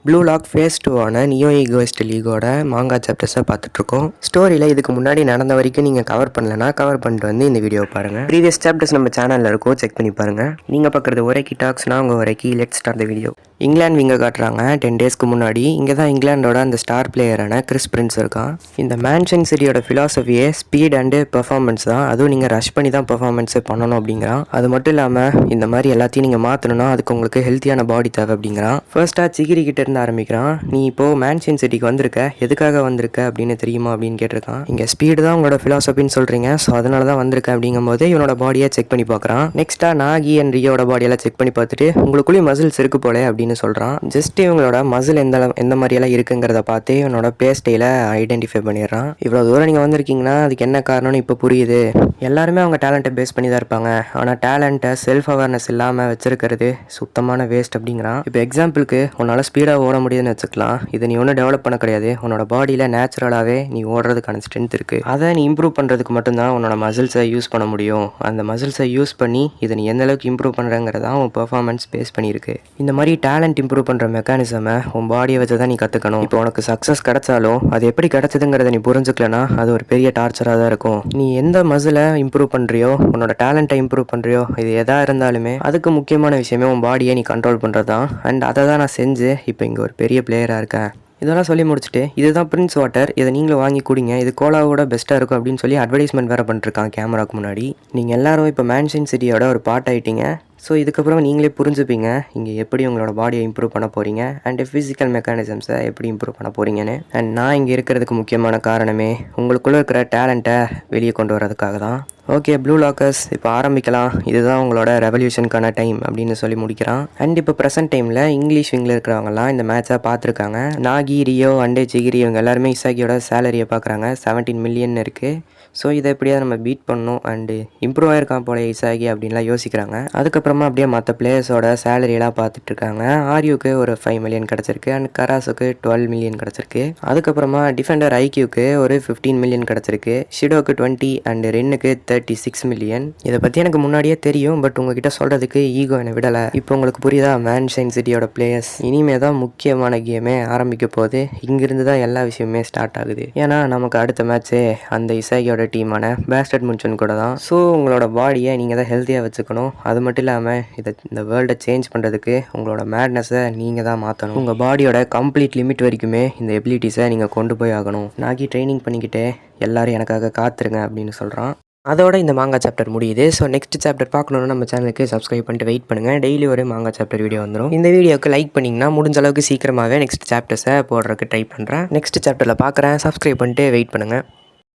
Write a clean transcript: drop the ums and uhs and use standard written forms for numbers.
Blue Lock phase 2 neo egoist லீகோட manga சாப்டர்ஸை பார்த்துட்ருக்கோம். ஸ்டோரியில் இதுக்கு முன்னாடி நடந்த வரைக்கும் நீங்கள் கவர் பண்ணலன்னா கவர் பண்ணிட்டு வந்து இந்த வீடியோ பாருங்கள். ப்ரீவியஸ் சாப்டர்ஸ் நம்ம சேனலில் இருக்கும், செக் பண்ணி பாருங்கள். நீங்கள் பார்க்குறது ஒரேக்கி டாக்ஸ்னா உங்கள் ஒரேக்கி லெட்ஸ் ஸ்டார்ட் த வீடியோ. இங்கிலாந்து விங்க காட்டுறாங்க 10 டேஸ்க்கு முன்னாடி. இங்கே தான் இங்கிலாண்டோட அந்த ஸ்டார் பிளேயரான கிறிஸ் பிரின்ஸ் இருக்கான். இந்த மேன்சன் சிட்டியோட ஃபிலாசபியே ஸ்பீட் அண்டு பெர்ஃபார்மன்ஸ் தான். அதுவும் நீங்கள் ரஷ் பண்ணி தான் பெர்ஃபார்மன்ஸே பண்ணணும் அப்படிங்கிறான். அது மட்டும் இல்லாமல் இந்த மாதிரி எல்லாத்தையும் நீங்கள் மாற்றணும்னா அதுக்கு உங்களுக்கு ஹெல்த்தியான பாடி தேவை அப்படிங்கிறான். ஃபர்ஸ்ட்டாக சிகிரி கிட்ட ஆரம்பிக்கிறான். நீ இப்போ மேன்சன் சிட்டிக்கு வந்திருக்க, எதுக்காக வந்திருக்க அப்படின்னு தெரியுமா அப்படின்னு கேட்டிருக்கான். இங்க ஸ்பீடு தான் உங்களோட பிலாசபின்னு சொல்றீங்க, ஸோ அதனால தான் வந்திருக்க அப்படிங்கும் போது இவனோட பாடியை செக் பண்ணி பார்க்குறான். நெக்ஸ்டா நாகி அண்ட் ரியோட பாடியெல்லாம் செக் பண்ணி பார்த்துட்டு உங்களுக்குள்ளேயும் மசில்ஸ் இருக்கு போல அப்படின்னு சொல்றான். ஜஸ்ட் இவங்களோட மசில் எந்த மாதிரியெல்லாம் இருக்குங்கிறத பார்த்து இவனோட பிளே ஸ்டைலை ஐடென்டிஃபை பண்ணிடுறான். இவ்வளோ தூரம் நீங்கள் வந்திருக்கீங்கன்னா அதுக்கு என்ன காரணம்னு இப்போ புரியுது. எல்லாருமே அவங்க டேலண்ட்டை பேஸ் பண்ணி தான் இருப்பாங்க, ஆனால் டேலண்ட்டை செல்ஃப் அவேர்னஸ் இல்லாமல் வச்சிருக்கிறது சுத்தமான வேஸ்ட் அப்படிங்கிறான். இப்போ எக்ஸாம்பிளுக்கு உன்னால் ஸ்பீடாக ஓட முடியுதுன்னு வச்சுக்கலாம். இதை நீ ஒன்றும் டெவலப் பண்ண கிடையாது. உன்னோட பாடியில் நேச்சுரலாகவே நீ ஓடுறதுக்கான ஸ்ட்ரென்த் இருக்குது. அதை நீ இம்ப்ரூவ் பண்ணுறதுக்கு மட்டும்தான் உன்னோட மசில்ஸை யூஸ் பண்ண முடியும். அந்த மசில்ஸை யூஸ் பண்ணி இதை நீ எந்த அளவுக்கு இம்ப்ரூவ் பண்ணுறங்கிறதான் உன் பெர்ஃபார்மன்ஸ் பேஸ் பண்ணியிருக்கு. இந்த மாதிரி டேலண்ட் இம்ப்ரூவ் பண்ணுற மெக்கானிசமை உன் பாடியை வச்சு தான் நீ கற்றுக்கணும். இப்போ உனக்கு சக்ஸஸ் கிடைச்சாலும் அது எப்படி கிடைச்சதுங்கிறத நீ புரிஞ்சுக்கலனா அது ஒரு பெரிய டார்ச்சராக தான் இருக்கும். நீ எந்த மசிலை இம்ப்ரூவ் பண்ணுறியோ, உன்னோட டேலண்ட்டை இம்ப்ரூவ் பண்ணுறியோ, இது எதாக இருந்தாலுமே அதுக்கு முக்கியமான விஷயமே உன் பாடியை நீ கண்ட்ரோல் பண்ணுறது தான். அண்ட் அதை தான் நான் செஞ்சு இப்போ இங்கே ஒரு பெரிய பிளேயராக இருக்கேன். இதெல்லாம் சொல்லி முடிச்சுட்டு இதுதான் பிரின்ஸ் வாட்டர், இதை நீங்களும் வாங்கி குடிங்க, இது கோலாவோட பெஸ்ட்டாக இருக்கும் அப்படின்னு சொல்லி அட்வர்டைஸ்மெண்ட் வேறு பண்ணிருக்காங்க கேமராக்கு முன்னாடி. நீங்கள் எல்லாரும் இப்போ மேன்சன் சிட்டியோட ஒரு பார்ட் ஆகிட்டீங்க. ஸோ இதுக்கப்புறம் நீங்களே புரிஞ்சுப்பீங்க இங்கே எப்படி உங்களோட பாடியை இம்ப்ரூவ் பண்ண போகிறீங்க அண்ட் ஃபிசிக்கல் மெக்கானிசம்ஸை எப்படி இம்ப்ரூவ் பண்ண போகிறீங்கன்னு. அண்ட் நான் இங்கே இருக்கிறதுக்கு முக்கியமான காரணமே உங்களுக்குள்ளே இருக்கிற டேலண்ட்டை வெளியே கொண்டு வரதுக்காக தான். ஓகே ப்ளூ லாக்கர்ஸ், இப்போ ஆரம்பிக்கலாம். இதுதான் உங்களோட ரெவல்யூஷனுக்கான டைம் அப்படின்னு சொல்லி முடிக்கிறான். அண்ட் இப்போ ப்ரெசென்ட் டைமில் இங்கிலீஷ் விங்கில் இருக்கிறவங்கலாம் இந்த மேட்சை பார்த்துருக்காங்க. நாகி, ரியோ அண்டு ஜிகிரி இவங்க எல்லாருமே இசாகியோட சேலரியை பார்க்குறாங்க. 17 மில்லியன் இருக்குது. ஸோ இதை எப்படியாவது நம்ம பீட் பண்ணணும் அண்டு இம்ப்ரூவ் ஆகிருக்கான் போல இசாகி அப்படின்லாம் யோசிக்கிறாங்க. அதுக்கப்புறமா அப்படியே மற்ற பிளேயர்ஸோட சேலரியெல்லாம் பார்த்துட்ருக்காங்க. ஆர்யூக்கு ஒரு 5 மில்லியன் கிடச்சிருக்கு அண்ட் கராஸுக்கு 12 மில்லியன் கிடச்சிருக்கு. அதுக்கப்புறமா டிஃபெண்டர் ஐக்யூக்கு ஒரு 15 மில்லியன் கிடச்சிருக்கு. ஷிடோக்கு 20 அண்ட் ரென்னுக்கு 36 மில்லியன். இதை பற்றி எனக்கு முன்னாடியே தெரியும், பட் உங்ககிட்ட சொல்கிறதுக்கு ஈகோ என்னை விடலை. இப்போ உங்களுக்கு புரியுதா மேன்சன் சிட்டியோட பிளேயர்ஸ்? இனிமே தான் முக்கியமான கேமே ஆரம்பிக்க போது. இங்கிருந்து தான் எல்லா விஷயமே ஸ்டார்ட் ஆகுது. ஏன்னா நமக்கு அடுத்த மேட்ச்சே அந்த இசாகியோட டீமான பேஸ்டர்ட் முன்சன் கூட தான். ஸோ உங்களோட பாடியை நீங்கள் தான் ஹெல்த்தியாக வச்சுக்கணும். அது மட்டும் இல்லாமல் இந்த வேர்ல்டை சேஞ்ச் பண்ணுறதுக்கு உங்களோட மேட்னஸை நீங்கள் தான் மாற்றணும். உங்கள் பாடியோட கம்ப்ளீட் லிமிட் வரைக்குமே இந்த எபிலிட்டிஸை நீங்கள் கொண்டு போய் ஆகணும். நாகி ட்ரைனிங் பண்ணிக்கிட்டே எல்லாரும் எனக்காக காத்துருங்க அப்படின்னு சொல்கிறான். அதோட இந்த மாங்கா சாப்டர் முடியுது. ஸோ நெக்ஸ்ட் சாப்டர் பார்க்கணுன்னா நம்ம சேனலுக்கு சப்ஸ்கிரைப் பண்ணிட்டு வெயிட் பண்ணுங்கள். டெய்லி ஒரு மாங்கா சாப்டர் வீடியோ வந்துடும். இந்த வீடியோக்கு லைக் பண்ணிங்கன்னா முடிஞ்ச அளவுக்கு சீக்கிரமாகவே நெக்ஸ்ட் சாப்டர்ஸை போடுறதுக்கு ட்ரை பண்ணுறேன். நெக்ஸ்ட் சாப்டரில் பார்க்குறேன். சப்ஸ்கிரைப் பண்ணிட்டு வெயிட் பண்ணுங்கள்.